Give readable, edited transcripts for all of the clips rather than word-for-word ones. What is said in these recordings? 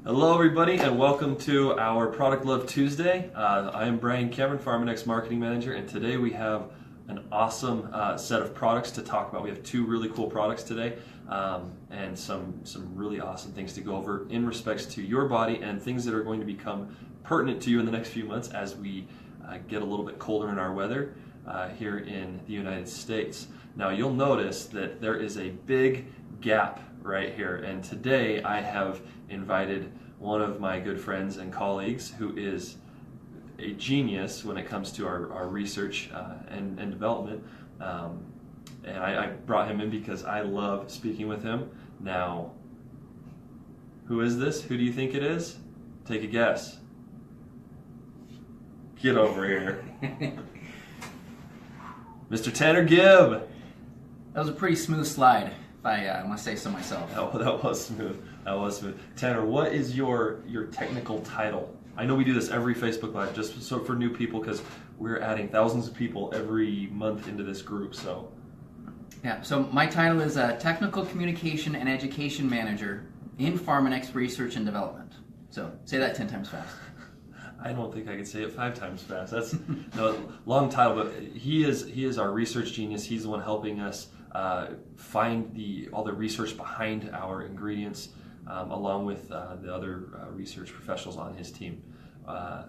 Hello everybody and welcome to our Product Love Tuesday. I am Brian Cameron, ReishiMax Marketing Manager, and today we have an awesome set of products to talk about. We have two really cool products today and some really awesome things to go over in respects to your body and things that are going to become pertinent to you in the next few months as we get a little bit colder in our weather here in the United States. Now you'll notice that there is a big gap right here, and today I have invited one of my good friends and colleagues who is a genius when it comes to our research and development, and I brought him in because I love speaking with him. Now, who is this? Who do you think it is? Take a guess. Get over here. Mr. Tanner Gibb. That was a pretty smooth slide, if I must say so myself. That was smooth. That was smooth. Tanner, what is your technical title? I know we do this every Facebook Live, just so for new people, because we're adding thousands of people every month into this group. So, yeah. So my title is Technical Communication and Education Manager in ReishiMax Research and Development. So say that 10 times fast. I don't think I could say it 5 times fast. That's no long title, but he is our research genius. He's the one helping us find all the research behind our ingredients, along with the other research professionals on his team.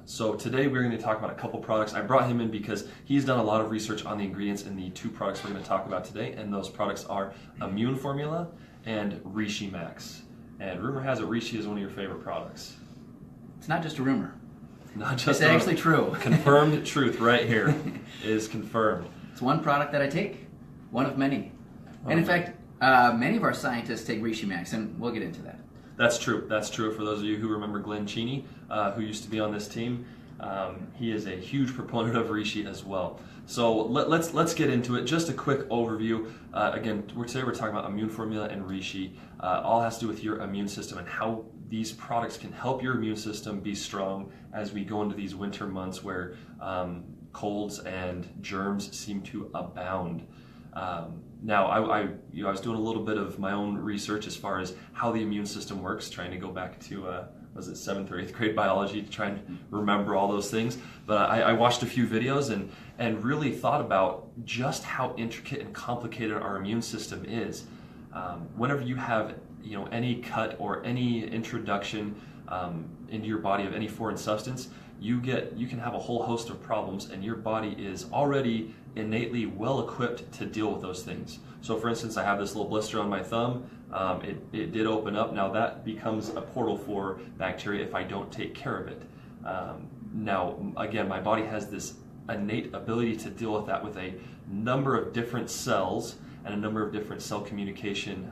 So today we're going to talk about a couple products. I brought him in because he's done a lot of research on the ingredients in the two products we're going to talk about today, and those products are Immune Formula and ReishiMax. And rumor has it Reishi is one of your favorite products. It's not just a rumor. Not just it's actually true. Confirmed truth right here is confirmed. It's one product that I take, one of many. And in fact, many of our scientists take ReishiMax, and we'll get into that. That's true. That's true. For those of you who remember Glenn Cheney, who used to be on this team, he is a huge proponent of Reishi as well. So let's get into it. Just a quick overview. Again, today we're talking about Immune Formula and Reishi. All has to do with your immune system and how these products can help your immune system be strong as we go into these winter months where colds and germs seem to abound. Now, I was doing a little bit of my own research as far as how the immune system works, trying to go back to, was it 7th or 8th grade biology to try and remember all those things. But I watched a few videos and really thought about just how intricate and complicated our immune system is. Whenever you have any cut or any introduction into your body of any foreign substance, you can have a whole host of problems, and your body is already innately well equipped to deal with those things. So for instance, I have this little blister on my thumb. It did open up. Now that becomes a portal for bacteria if I don't take care of it. Now again, my body has this innate ability to deal with that with a number of different cells and a number of different cell communication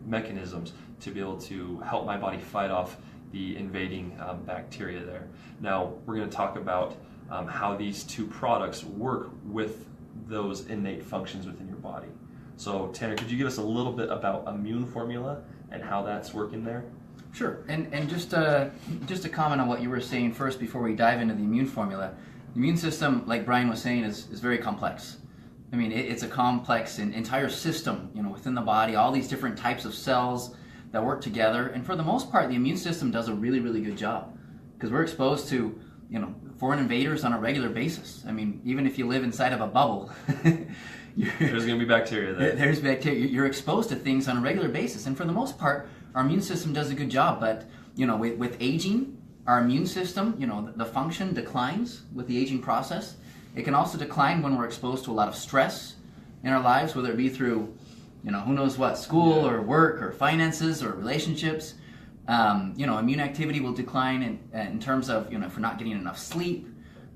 mechanisms to be able to help my body fight off the invading bacteria there. Now we're going to talk about how these two products work with those innate functions within your body. So Tanner, could you give us a little bit about Immune Formula and how that's working there? Sure. And just to comment on what you were saying first before we dive into the Immune Formula, the immune system, like Brian was saying, is very complex. I mean, it's a complex and entire system, within the body, all these different types of cells that work together. And for the most part, the immune system does a really, really good job because we're exposed to, foreign invaders on a regular basis. I mean, even if you live inside of a bubble, there's going to be bacteria there. There's bacteria. You're exposed to things on a regular basis. And for the most part, our immune system does a good job. But, with aging, our immune system, the function declines with the aging process. It can also decline when we're exposed to a lot of stress in our lives, whether it be through, who knows what, school or work or finances or relationships. Immune activity will decline in terms of, if you're not getting enough sleep,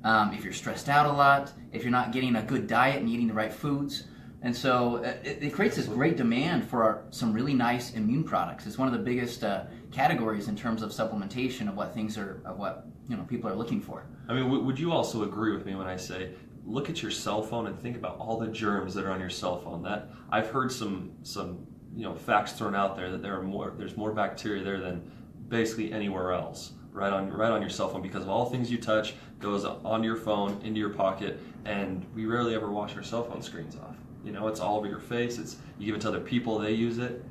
if you're stressed out a lot, if you're not getting a good diet and eating the right foods. And so it creates this great demand for some really nice immune products. It's one of the biggest categories in terms of supplementation of what people are looking for. I mean, would you also agree with me when I say, look at your cell phone and think about all the germs that are on your cell phone? That I've heard some facts thrown out there that there's more bacteria there than basically anywhere else, right on your cell phone, because of all things you touch goes onto your phone, into your pocket, and we rarely ever wash our cell phone screens off. It's all over your face. You give it to other people, they use it.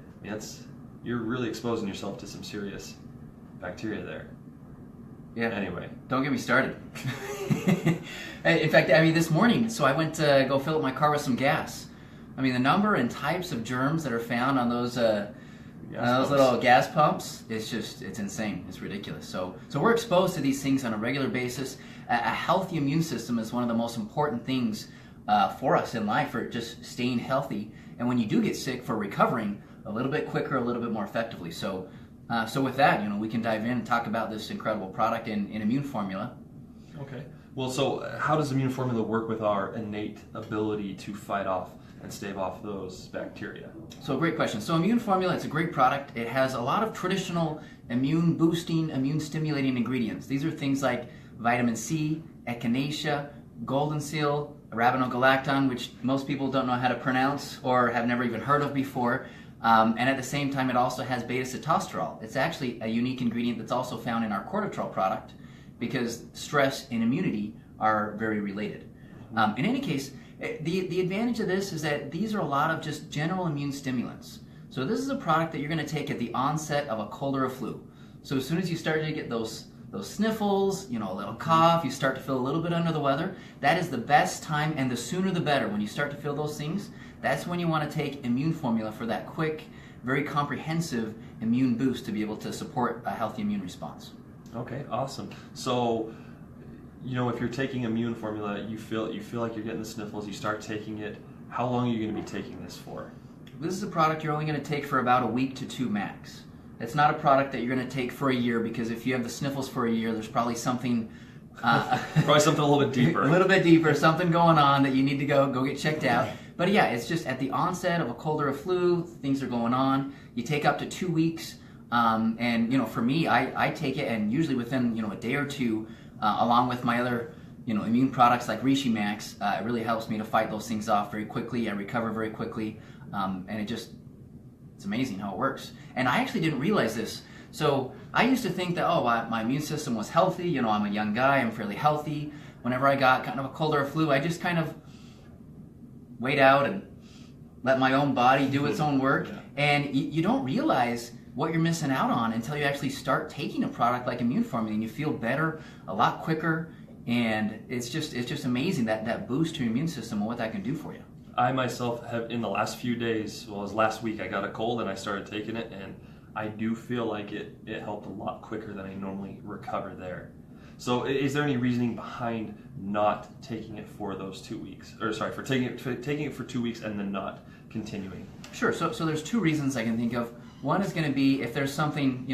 You're really exposing yourself to some serious bacteria there. Yeah. Anyway. Don't get me started. In fact, I mean, this morning, so I went to go fill up my car with some gas. I mean, the number and types of germs that are found on those little gas pumps, it's insane. It's ridiculous. So we're exposed to these things on a regular basis. A healthy immune system is one of the most important things for us in life, for just staying healthy. And when you do get sick, for recovering a little bit quicker, a little bit more effectively. So with that, we can dive in and talk about this incredible product in Immune Formula. Okay. Well, so how does Immune Formula work with our innate ability to fight off and stave off those bacteria? So great question. So Immune Formula, it's a great product. It has a lot of traditional immune boosting, immune stimulating ingredients. These are things like vitamin C, echinacea, golden seal, arabinogalacton, which most people don't know how to pronounce or have never even heard of before. And at the same time, it also has beta-sitosterol. It's actually a unique ingredient that's also found in our cortical product, because stress and immunity are very related. In any case, the advantage of this is that these are a lot of just general immune stimulants. So this is a product that you're going to take at the onset of a cold or a flu. So as soon as you start to get those sniffles, a little cough, you start to feel a little bit under the weather, that is the best time, and the sooner the better. When you start to feel those things, that's when you want to take Immune Formula for that quick, very comprehensive immune boost to be able to support a healthy immune response. Okay, awesome. So, if you're taking Immune Formula, you feel like you're getting the sniffles, you start taking it. How long are you going to be taking this for? This is a product you're only going to take for about a week to 2 max. It's not a product that you're going to take for a year, because if you have the sniffles for a year, there's probably something probably something a little bit deeper. A little bit deeper, something going on that you need to go get checked out. But yeah, it's just at the onset of a cold or a flu, things are going on. You take up to 2 weeks, and for me, I take it, and usually within a day or two, along with my other immune products like ReishiMax, it really helps me to fight those things off very quickly. I recover very quickly, and it's amazing how it works. And I actually didn't realize this. So I used to think that, my immune system was healthy. I'm a young guy, I'm fairly healthy. Whenever I got kind of a cold or a flu, I just kind of wait out and let my own body do its own work. Yeah. And you don't realize what you're missing out on until you actually start taking a product like Immune Formula, and you feel better a lot quicker. And it's just amazing that boost to your immune system and what that can do for you. I myself have, in the last few days, well, it was last week, I got a cold and I started taking it, and I do feel like it helped a lot quicker than I normally recover there. So is there any reasoning behind not taking it for those 2 weeks? Or sorry, for taking it for 2 weeks and then not continuing? Sure. So there's 2 reasons I can think of. One is going to be if there's something,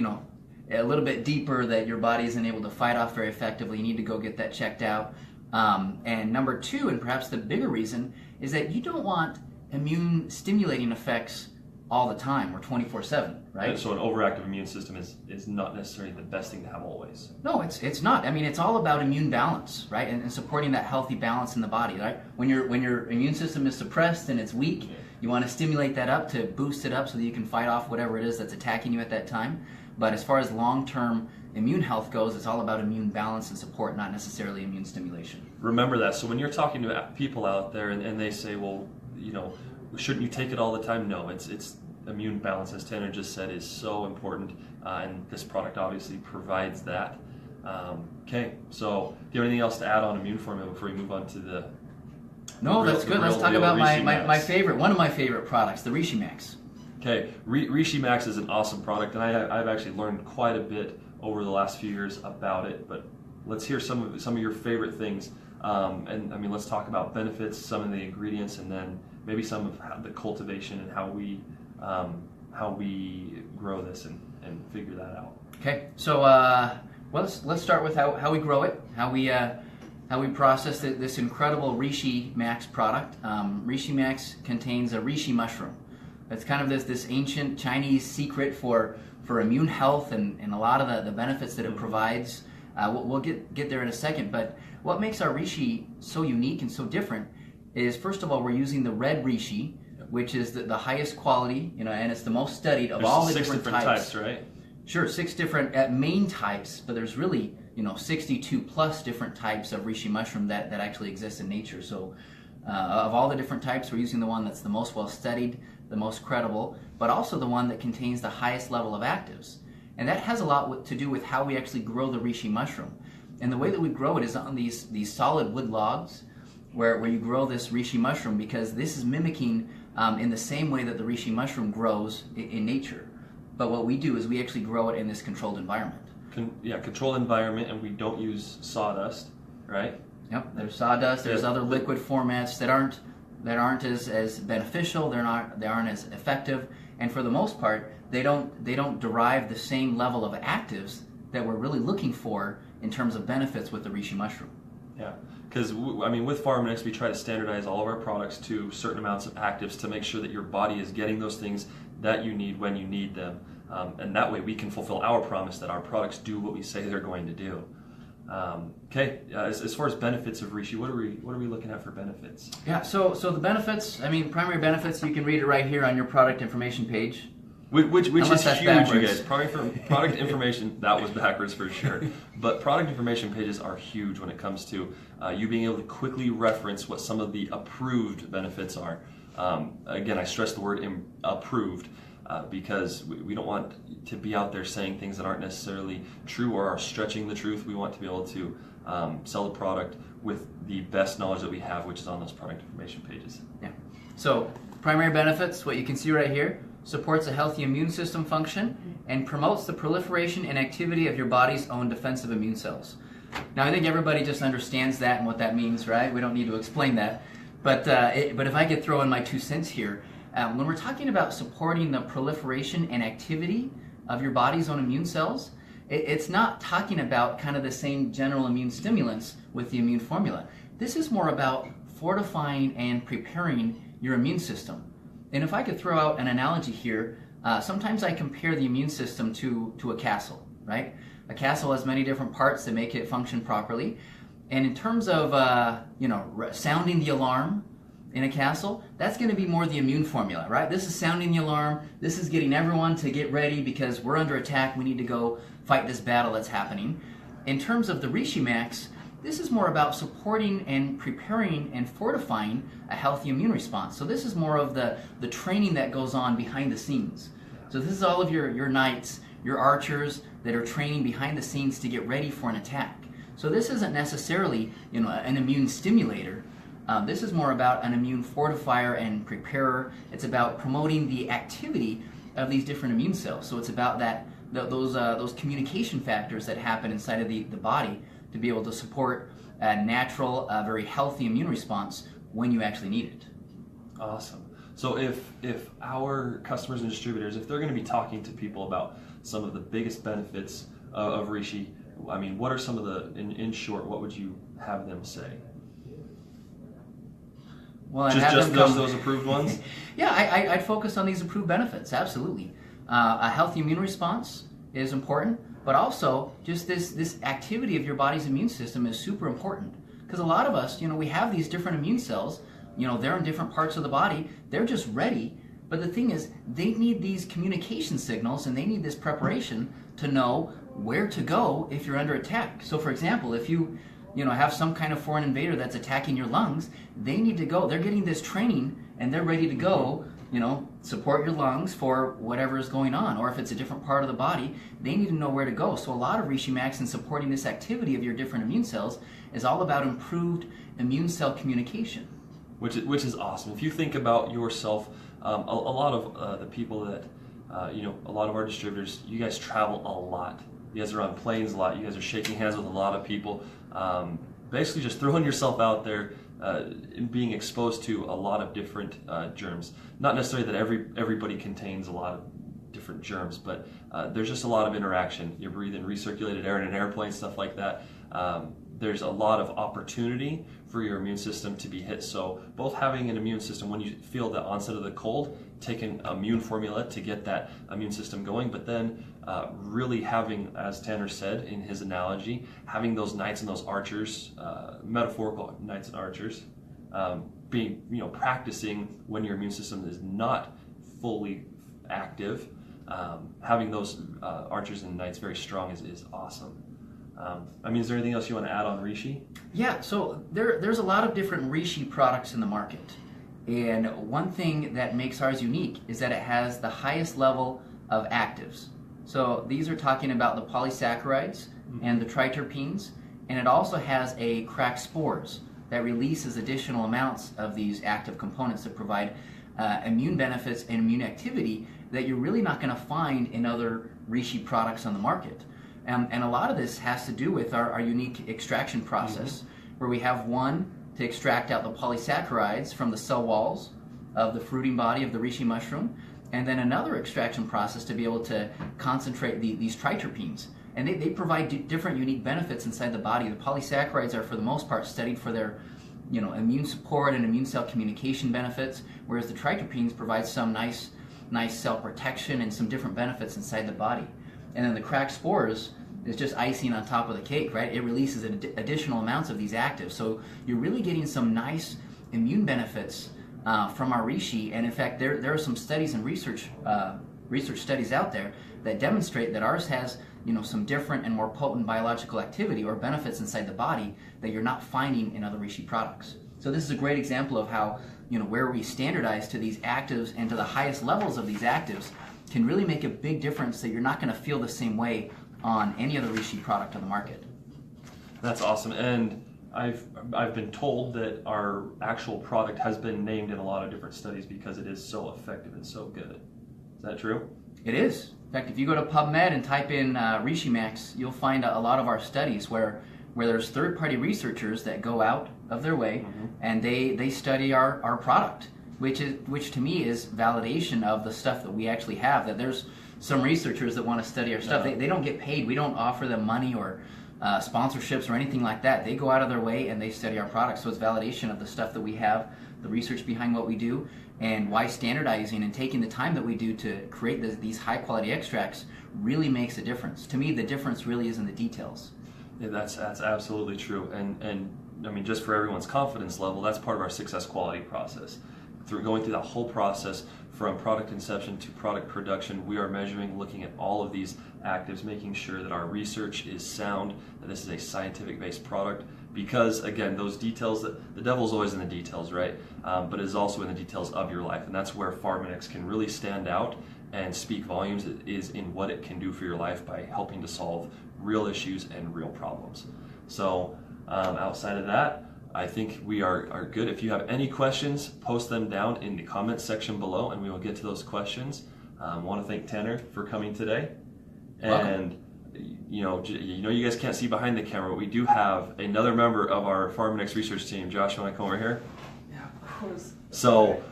a little bit deeper that your body isn't able to fight off very effectively, you need to go get that checked out. And number 2, and perhaps the bigger reason, is that you don't want immune stimulating effects all the time or 24/7, right? And so an overactive immune system is not necessarily the best thing to have always. No, it's not. I mean, it's all about immune balance, right? And supporting that healthy balance in the body, right? When your immune system is suppressed and it's weak, you want to stimulate that up to boost it up so that you can fight off whatever it is that's attacking you at that time. But as far as long-term immune health goes, it's all about immune balance and support, not necessarily immune stimulation. Remember that. So when you're talking to people out there and they say, well, shouldn't you take it all the time? No, it's immune balance, as Tanner just said, is so important, and this product obviously provides that. Okay, so do you have anything else to add on Immune Formula before we move on to the... No, that's good. Let's talk about my favorite, one of my favorite products, the ReishiMax. Okay, ReishiMax is an awesome product, and I've actually learned quite a bit over the last few years about it, but let's hear some of your favorite things. And I mean, let's talk about benefits, some of the ingredients, and then maybe some of the cultivation and how we grow this and figure that out. Okay, so let's start with how we grow it, how we process this incredible ReishiMax product. ReishiMax contains a reishi mushroom. It's kind of this ancient Chinese secret for immune health and a lot of the benefits that it provides. We'll get there in a second, but what makes our reishi so unique and so different is, first of all, we're using the red reishi, which is the highest quality, and it's the most studied of all the different types. Right? Sure, 6 different main types, but there's really 62 plus different types of reishi mushroom that actually exist in nature. So of all the different types, we're using the one that's the most well studied, the most credible, but also the one that contains the highest level of actives. And that has a lot to do with how we actually grow the reishi mushroom. And the way that we grow it is on these solid wood logs where you grow this reishi mushroom, because this is mimicking in the same way that the reishi mushroom grows in nature. But what we do is we actually grow it in this controlled environment. Controlled environment, and we don't use sawdust, right? Yep, there's sawdust, there's other liquid formats that aren't as beneficial, they aren't as effective, and for the most part, they don't derive the same level of actives that we're really looking for in terms of benefits with the reishi mushroom. Yeah, because with PharmNex, we try to standardize all of our products to certain amounts of actives to make sure that your body is getting those things that you need when you need them, and that way we can fulfill our promise that our products do what we say they're going to do. As far as benefits of reishi, what are we looking at for benefits? Yeah, so the benefits, primary benefits, you can read it right here on your product information page. Which is huge, backwards. you guys. Product information, that was backwards for sure. But product information pages are huge when it comes to you being able to quickly reference what some of the approved benefits are. Again, I stress the word approved because we don't want to be out there saying things that aren't necessarily true or are stretching the truth. We want to be able to sell the product with the best knowledge that we have, which is on those product information pages. Yeah. So primary benefits, what you can see right here, supports a healthy immune system function and promotes the proliferation and activity of your body's own defensive immune cells. Now, I think everybody just understands that and what that means, right? We don't need to explain that. But if I could throw in my 2 cents here, when we're talking about supporting the proliferation and activity of your body's own immune cells, it's not talking about kind of the same general immune stimulants with the immune formula. This is more about fortifying and preparing your immune system. And if I could throw out an analogy here, sometimes I compare the immune system to a castle, right? A castle has many different parts that make it function properly. And in terms of sounding the alarm in a castle, that's going to be more the immune formula, right? This is sounding the alarm. This is getting everyone to get ready because we're under attack. We need to go fight this battle that's happening. In terms of the ReishiMax, this is more about supporting and preparing and fortifying a healthy immune response. So this is more of the training that goes on behind the scenes. So this is all of your knights, your archers that are training behind the scenes to get ready for an attack. So this isn't necessarily an immune stimulator. This is more about an immune fortifier and preparer. It's about promoting the activity of these different immune cells. So it's about those communication factors that happen inside of the body to be able to support a natural, very healthy immune response when you actually need it. Awesome. So if our customers and distributors, if they're going to be talking to people about some of the biggest benefits of reishi, what are some of in short, what would you have them say? Well, just those approved ones? Yeah, I'd focus on these approved benefits, absolutely. A healthy immune response is important, but also just this activity of your body's immune system is super important. Because a lot of us, we have these different immune cells, they're in different parts of the body, they're just ready, but the thing is, they need these communication signals and they need this preparation to know where to go if you're under attack. So for example, if you have some kind of foreign invader that's attacking your lungs, they need to go. They're getting this training and they're ready to go, support your lungs for whatever is going on. Or if it's a different part of the body, they need to know where to go. So a lot of ReishiMax in supporting this activity of your different immune cells is all about improved immune cell communication. Which is awesome. If you think about yourself, a lot of the people that, a lot of our distributors, you guys travel a lot. You guys are on planes a lot. You guys are shaking hands with a lot of people. Basically just throwing yourself out there and being exposed to a lot of different germs. Not necessarily that everybody contains a lot of different germs, but there's just a lot of interaction. You're breathing recirculated air in an airplane, stuff like that. There's a lot of opportunity for your immune system to be hit. So both having an immune system, when you feel the onset of the cold, take an immune formula to get that immune system going, but then really having, as Tanner said in his analogy, having those knights and those archers, metaphorical knights and archers, being, practicing when your immune system is not fully active, having those archers and knights very strong is awesome. Is there anything else you want to add on Reishi? Yeah, so there's a lot of different Reishi products in the market. And one thing that makes ours unique is that it has the highest level of actives. So these are talking about the polysaccharides and the triterpenes, and it also has a cracked spores that releases additional amounts of these active components that provide immune benefits and immune activity that you're really not going to find in other Reishi products on the market. And a lot of this has to do with our unique extraction process, where we have one to extract out the polysaccharides from the cell walls of the fruiting body of the reishi mushroom, and then another extraction process to be able to concentrate these triterpenes. And they provide different unique benefits inside the body. The polysaccharides are, for the most part, studied for their immune support and immune cell communication benefits, whereas the triterpenes provide some nice cell protection and some different benefits inside the body. And then the cracked spores is just icing on top of the cake, right? It releases additional amounts of these actives. So you're really getting some nice immune benefits from our reishi. And in fact, there are some studies and research studies out there that demonstrate that ours has some different and more potent biological activity or benefits inside the body that you're not finding in other reishi products. So this is a great example of how where we standardize to these actives and to the highest levels of these actives can really make a big difference that you're not going to feel the same way on any other reishi product on the market. That's awesome. And I've been told that our actual product has been named in a lot of different studies because it is so effective and so good. Is that true? It is. In fact, if you go to PubMed and type in ReishiMax, you'll find a lot of our studies where there's third-party researchers that go out of their way and they study our product, which to me is validation of the stuff that we actually have. That there's some researchers that want to study our stuff. They don't get paid. We don't offer them money or sponsorships or anything like that. They go out of their way and they study our product. So it's validation of the stuff that we have, the research behind what we do, and why standardizing and taking the time that we do to create these high-quality extracts really makes a difference. To me, the difference really is in the details. Yeah, that's absolutely true. And I mean, just for everyone's confidence level, that's part of our success quality process. Through going through that whole process from product conception to product production, we are measuring, looking at all of these actives, making sure that our research is sound, that this is a scientific-based product. Because again, those details, the devil's always in the details, right? But it is also in the details of your life, and that's where ReishiMax can really stand out and speak volumes. It is in what it can do for your life by helping to solve real issues and real problems. So outside of that, I think we are good. If you have any questions, post them down in the comments section below, and we will get to those questions. I want to thank Tanner for coming today. And you you guys can't see behind the camera, but we do have another member of our ReishiMax research team. Josh, you want to come over here? Yeah, of course. So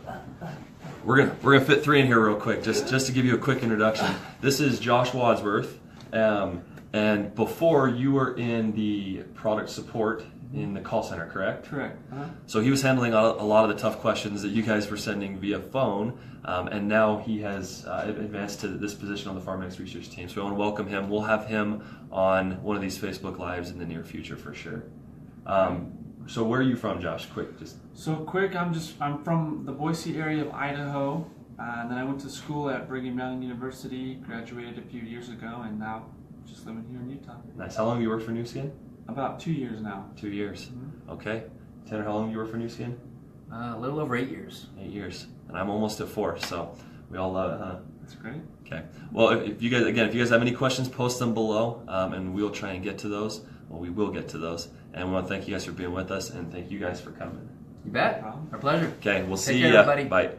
we're gonna fit three in here real quick, just to give you a quick introduction. This is Josh Wadsworth, and before you were in the product support in the call center, correct? Correct. So he was handling a lot of the tough questions that you guys were sending via phone, and now he has advanced to this position on the ReishiMax research team. So I want to welcome him. We'll have him on one of these Facebook Lives in the near future for sure. So where are you from, Josh? Quick, I'm from the Boise area of Idaho, and then I went to school at Brigham Young University, graduated a few years ago, and now just living here in Utah. Nice. How long have you worked for New Skin? About 2 years now. 2 years. Okay. Tanner, how long have you worked for New Skin? A little over 8 years. 8 years. And I'm almost at 4, so we all love it, huh? That's great. Okay. Well, if you guys have any questions, post them below, and we'll try and get to those. Well, we will get to those. And we want to thank you guys for being with us, and thank you guys for coming. You bet. No problem. Our pleasure. Okay, we'll see care, you. everybody. Bye.